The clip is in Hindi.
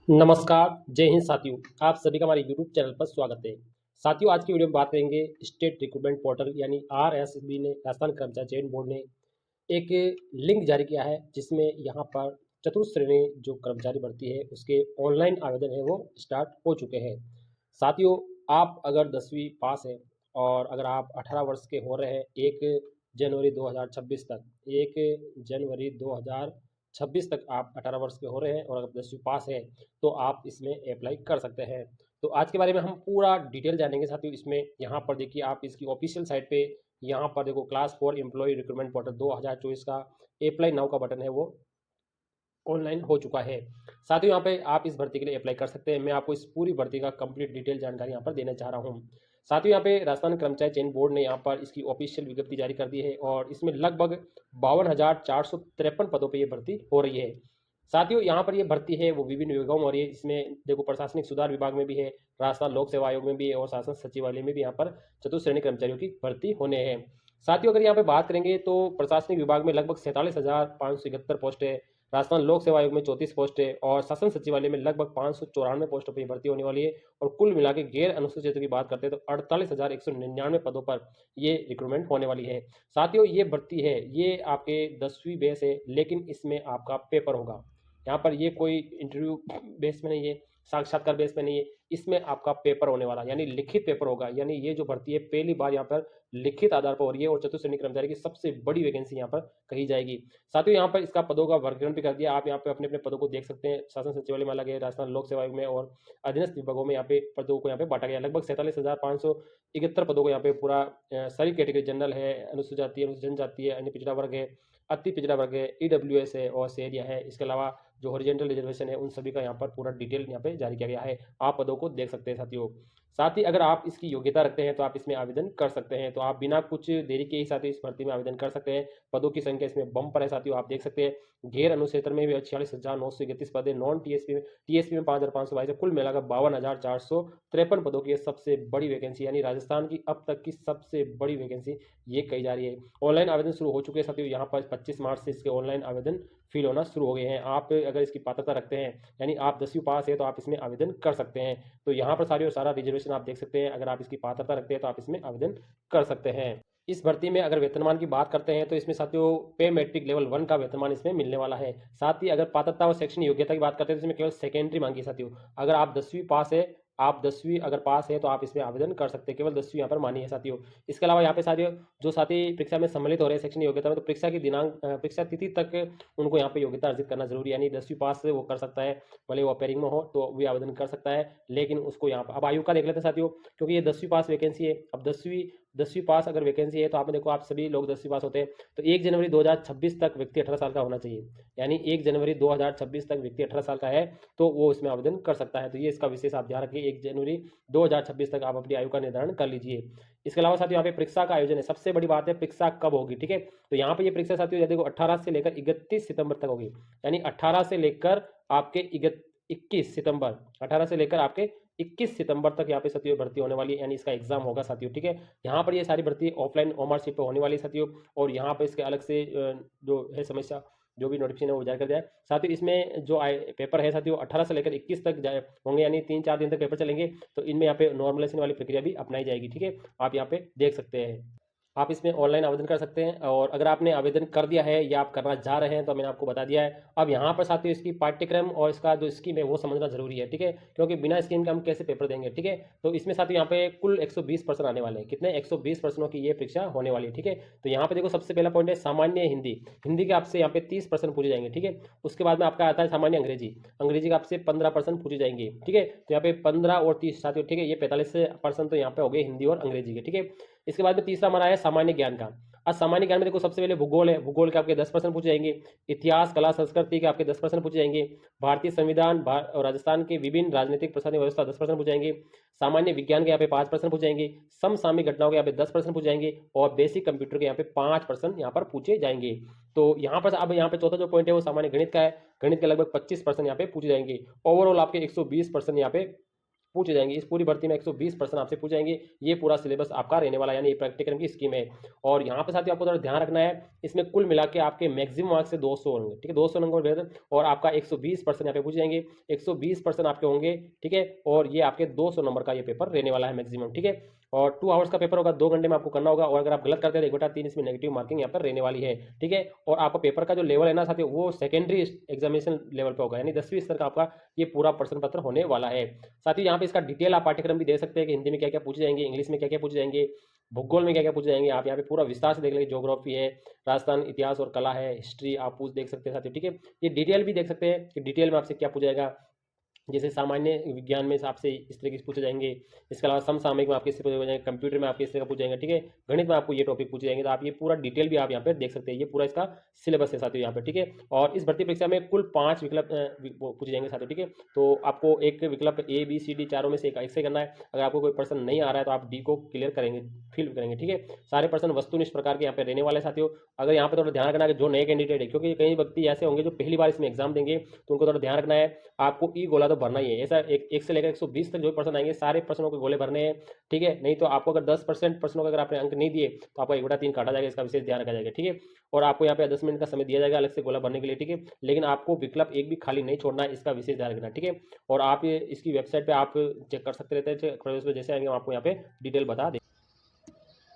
नमस्कार, जय हिंद साथियों। आप सभी का हमारे यूट्यूब चैनल पर स्वागत है। साथियों, आज की वीडियो में बात करेंगे स्टेट रिक्रूटमेंट पोर्टल यानी आरएसबी ने राजस्थान कर्मचारी चयन बोर्ड ने एक लिंक जारी किया है, जिसमें यहाँ पर चतुर्थ श्रेणी जो कर्मचारी भर्ती है उसके ऑनलाइन आवेदन है वो स्टार्ट हो चुके हैं। साथियों, आप अगर 10वीं पास है और अगर आप 18 वर्ष के हो रहे हैं 1 जनवरी 2026 तक 1 जनवरी 2026 तक आप 18 वर्ष के हो रहे हैं और अगर 10वीं पास है तो आप इसमें अप्लाई कर सकते हैं। तो आज के बारे में हम पूरा डिटेल जानेंगे साथियों। इसमें यहाँ पर देखिए, आप इसकी ऑफिशियल साइट पे यहाँ पर देखो क्लास 4 एम्प्लॉय रिक्रूटमेंट पोर्टल 2024 का अप्लाई नाउ का बटन है वो ऑनलाइन हो चुका है। साथियों, यहाँ पे आप इस भर्ती के लिए अप्लाई कर सकते हैं। मैं आपको इस पूरी भर्ती का कंप्लीट डिटेल जानकारी यहाँ पर देना चाह रहा हूँ। साथियों, यहाँ पे राजस्थान कर्मचारी चयन बोर्ड ने यहाँ पर इसकी ऑफिशियल विज्ञप्ति जारी कर दी है और इसमें लगभग 52,453 पदों पर यह भर्ती हो रही है। साथियों, यहाँ पर ये भर्ती है वो विभिन्न विभागों में, और ये इसमें देखो प्रशासनिक सुधार विभाग में भी है, राजस्थान लोक सेवा आयोग में भी है और शासन सचिवालय में भी यहाँ पर चतुर्थ श्रेणी कर्मचारियों की भर्ती होने हैं। साथियों, अगर यहाँ पे बात करेंगे तो प्रशासनिक विभाग में लगभग 47,571 पोस्ट है, राजस्थान लोक सेवा आयोग में 34 पोस्ट है और शासन सचिवालय में लगभग 594 पोस्टों पर भर्ती होने वाली है। और कुल मिला के गैर अनुसूचित क्षेत्र की बात करते हैं तो 48,199 पदों पर ये रिक्रूटमेंट होने वाली है। साथियों, ये भर्ती है ये आपके 10वीं बेस है, लेकिन इसमें आपका पेपर होगा। यहाँ पर ये कोई इंटरव्यू बेस में नहीं है, साक्षात्कार बेस में नहीं है, इसमें आपका पेपर होने वाला यानी लिखित पेपर होगा। यानी ये जो भर्ती है पहली बार यहाँ पर लिखित आधार पर हो रही है और चतुर्थ श्रेणी कर्मचारी की सबसे बड़ी वैकेंसी यहाँ पर कही जाएगी। साथियों, यहाँ पर इसका पदों का वर्गीकरण भी कर दिया। आप यहाँ पे अपने अपने पदों को देख सकते हैं। शासन सचिवालय में अलग है, राजस्थान लोक सेवा आयोग में और अधीनस्थ विभागों में यहाँ पे पदों को यहाँ पे बांटा गया। लगभग 47,571 पदों को यहाँ पे पूरा सारी कैटेगरी, जनरल है, अनुसूचित जाति है, अनुसूचित जनजाति है, अन्य पिछड़ा वर्ग है, अति पिछड़ा वर्ग है, ईडब्ल्यूएस है और शेरिया है। इसके अलावा जो हॉरिजॉन्टल रिजर्वेशन है उन सभी का यहाँ पर पूरा डिटेल यहाँ पे जारी किया गया है। आप पदों को देख सकते हैं साथियों। साथ ही अगर आप इसकी योग्यता रखते हैं तो आप इसमें आवेदन कर सकते हैं। तो आप बिना कुछ देरी के ही साथियों इस भर्ती में आवेदन कर सकते हैं। पदों की संख्या इसमें बम पर है साथियों, आप देख सकते हैं। गैर अनुक्षेत्र में भी 46,931 पद है, नॉन टीएसपी में 5,522 है। कुल मिलाकर 52,453 पदों की सबसे बड़ी वैकेंसी यानी राजस्थान की अब तक की सबसे बड़ी वैकेंसी ये कही जा रही है। ऑनलाइन आवेदन शुरू हो चुके हैं साथियों। यहाँ पर 25 मार्च से इसके ऑनलाइन आवेदन फिल होना शुरू हो गए हैं। आप अगर इसकी पात्रता रखते हैं यानी आप 10वीं पास है तो आप इसमें आवेदन कर सकते हैं। तो यहाँ पर सारा रिजर्वेशन आप देख सकते हैं। अगर आप इसकी पात्रता रखते हैं तो आप इसमें आवेदन कर सकते हैं। इस भर्ती में अगर वेतनमान की बात करते हैं तो इसमें साथियों पे मैट्रिक लेवल 1 का वेतनमान इसमें मिलने वाला है। साथ ही अगर पात्रता और शैक्षणिक योग्यता की बात करते हैं तो इसमें केवल सेकेंडरी मांगी है साथियों। अगर आप 10वीं पास है, आप 10वीं अगर पास है तो आप इसमें आवेदन कर सकते हैं। केवल 10वीं यहाँ पर मानी है साथियों। इसके अलावा यहाँ पे साथियों जो साथी परीक्षा में सम्मिलित हो रहे हैं शैक्षणिक योग्यता में, तो परीक्षा की परीक्षा तिथि तक उनको यहाँ पे योग्यता अर्जित करना जरूरी है। यानी 10वीं पास से वो कर सकता है, भले वो अपेयरिंग में हो तो भी आवेदन कर सकता है, लेकिन उसको यहाँ पर अब आयु का देख लेते हैं साथियों, क्योंकि ये 10वीं पास वैकेंसी है। अब 10वीं पास अगर वैकेंसी है तो आपने देखो, आप सभी लोग 10वीं पास होते हैं तो 1 जनवरी 2026 तक व्यक्ति 18 साल का होना चाहिए। यानी 1 जनवरी 2026 तक व्यक्ति 18 साल का है तो वो इसमें आवेदन कर सकता है। तो ये इसका विशेष आप ध्यान रखिए, 1 जनवरी 2026 तक आप अपनी आयु का निर्धारण कर लीजिए। इसके अलावा साथियों यहाँ पे परीक्षा का आयोजन है, सबसे बड़ी बात है परीक्षा कब होगी, ठीक है। तो यहाँ पे ये परीक्षा साथियों देखो 18 से लेकर 31 सितंबर तक होगी। यानी 18 से लेकर आपके 21 सितंबर, 18 से लेकर आपके 21 सितंबर तक यहाँ पे साथियों भर्ती होने वाली है। यानी इसका एग्जाम होगा साथियों, ठीक है। यहाँ पर ये सारी भर्ती ऑफलाइन ओमारशीट पे होने वाली है साथियों। और यहाँ पे इसके अलग से जो है समस्या, जो भी नोटिफिकेशन है वो जारी कर दिया है साथियों। इसमें जो पेपर है साथियों 18 से लेकर 21 तक होंगे, यानी 3-4 दिन तक पेपर चलेंगे। तो इनमें यहाँ पे नॉर्मलाइजेशन वाली प्रक्रिया भी अपनाई जाएगी, ठीक है। आप यहाँ पे देख सकते हैं, आप इसमें ऑनलाइन आवेदन कर सकते हैं। और अगर आपने आवेदन कर दिया है या आप करना जा रहे हैं तो मैंने आपको बता दिया है। अब यहाँ पर साथियों इसकी पाठ्यक्रम और इसका जो स्कीम है वो समझना जरूरी है, ठीक है, क्योंकि बिना स्कीम के हम कैसे पेपर देंगे, ठीक है। तो इसमें साथियों यहाँ पे कुल 120 प्रश्न आने वाले हैं। कितने? 120 प्रश्नों की ये परीक्षा होने वाली है, ठीक है। तो यहाँ पे देखो सबसे पहला पॉइंट है सामान्य हिंदी। हिंदी के आपसे यहाँ पे 30 प्रश्न पूछे जाएंगे, ठीक है। उसके बाद में आपका आता है सामान्य अंग्रेजी। अंग्रेजी का आपसे 15 प्रश्न पूछे जाएंगे, ठीक है। तो यहाँ पे 15 और 30 साथियों, ठीक है, ये 45% तो यहाँ पे हो गए हिंदी और अंग्रेजी के, ठीक है। इसके बाद में तीसरा हमारा है सामान्य ज्ञान का। आज सामान्य ज्ञान में देखो सबसे पहले भूगोल है। भूगोल के आपके 10 प्रश्न पूछे जाएंगे। इतिहास, कला, संस्कृति के आपके 10 प्रश्न पूछे जाएंगे। भारतीय संविधान और राजस्थान के विभिन्न राजनीतिक प्रशासनिक व्यवस्था 10 प्रश्न पूछे जाएंगे। सामान्य विज्ञान के यहाँ पे 5 प्रश्न पूछे जाएंगे। समसामयिक घटनाओं के यहाँ पे 10 प्रश्न पूछे जाएंगे और बेसिक कंप्यूटर के यहाँ पे 5 प्रश्न यहाँ पर पूछे जाएंगे। तो यहाँ पर अब यहाँ पे चौथा जो पॉइंट है वो सामान्य गणित का है। गणित के लगभग 25 प्रश्न यहाँ पे पूछे जाएंगे। ओवरऑल आपके 120 प्रश्न यहाँ पे पूछे जाएंगे। इस पूरी भर्ती में 120% आपसे पूछ जाएंगे। ये पूरा सिलेबस आपका रहने वाला है, यानी पाठ्यक्रम की स्कीम है। और यहाँ पे साथियों आपको थोड़ा ध्यान रखना है, इसमें कुल मिला के आपके मैक्सिमम मार्क्स से 200 होंगे, ठीक है, 200 नंबर और आपका 120% यहाँ पे पूछ जाएंगे, 120% आपके होंगे, ठीक है। और ये आपके 200 नंबर का ये पेपर रहने वाला है मैक्सिमम, ठीक है। और 2 आवर्स का पेपर होगा, 2 घंटे में आपको करना होगा। और अगर आप गलत करते हैं तो 1/3 इसमें नेगेटिव मार्किंग यहाँ पर रहने वाली है, ठीक है। और आपका पेपर का जो लेवल है ना साथियों, वो सेकेंडरी एग्जामिनेशन लेवल पे होगा, यानी 10वीं स्तर का आपका ये पूरा प्रश्न पत्र होने वाला है। साथियों यहाँ पे इसका डिटेल आप पाठ्यक्रम भी देख सकते हैं कि हिंदी में क्या क्या पूछे जाएंगे, इंग्लिश में क्या क्या पूछे जाएंगे, भूगोल में क्या क्या पूछे जाएंगे। आप यहाँ पे पूरा विस्तार से देख लेंगे, ज्योग्राफी है, राजस्थान इतिहास और कला है, हिस्ट्री आप पूछ देख सकते हैं साथियों, ठीक है। ये डिटेल भी देख सकते हैं कि डिटेल में आपसे क्या पूछा जाएगा। जैसे सामान्य विज्ञान में आपसे इस तरीके से पूछे जाएंगे, इसके अलावा समसामयिक में आपके इससे पूछे जाएंगे, कंप्यूटर में आपके इस तरह का पूछे जाएंगे, ठीक है। गणित में आपको ये टॉपिक पूछे जाएंगे। तो आप ये पूरा डिटेल भी आप यहाँ पे देख सकते हैं, ये पूरा इसका सिलेबस है साथियों यहाँ पे, ठीक है। और इस भर्ती परीक्षा में कुल 5 विकल्प पूछे जाएंगे साथियों, ठीक है। तो आपको एक विकल्प A B C D चारों में से एक से करना है। अगर आपको कोई प्रश्न नहीं आ रहा है तो आप डी को क्लियर करेंगे, फिल करेंगे, ठीक है। सारे प्रश्न वस्तुनिष्ठ प्रकार के यहाँ पे रहने वाले साथियों। अगर यहाँ पे थोड़ा ध्यान रखना है कि जो नए कैंडिडेट है, क्योंकि कई व्यक्ति ऐसे होंगे जो पहली बार इसमें एग्जाम देंगे, तो उनको थोड़ा ध्यान रखना है, आपको ई गोला तो भरना ही है। ऐसा एक से लेकर 120 तक जो प्रश्न आएंगे सारे प्रश्नों के गोले भरने हैं, ठीक है। नहीं तो आपको अगर 10% प्रश्नों का अगर आपने अंक नहीं दिए तो आपका 1/3 काटा जाएगा, इसका विशेष ध्यान रखा जाएगा, ठीक है। और आपको यहाँ पे 10 मिनट का समय दिया जाएगा अलग से गोला भरने के लिए, ठीक है। लेकिन आपको विकल्प एक भी खाली नहीं छोड़ना है, इसका विशेष ध्यान रखना, ठीक है। और आप इसकी वेबसाइट पे आप चेक कर सकते रहते हैं, जैसे आएंगे हम आपको यहाँ पे डिटेल बता दें।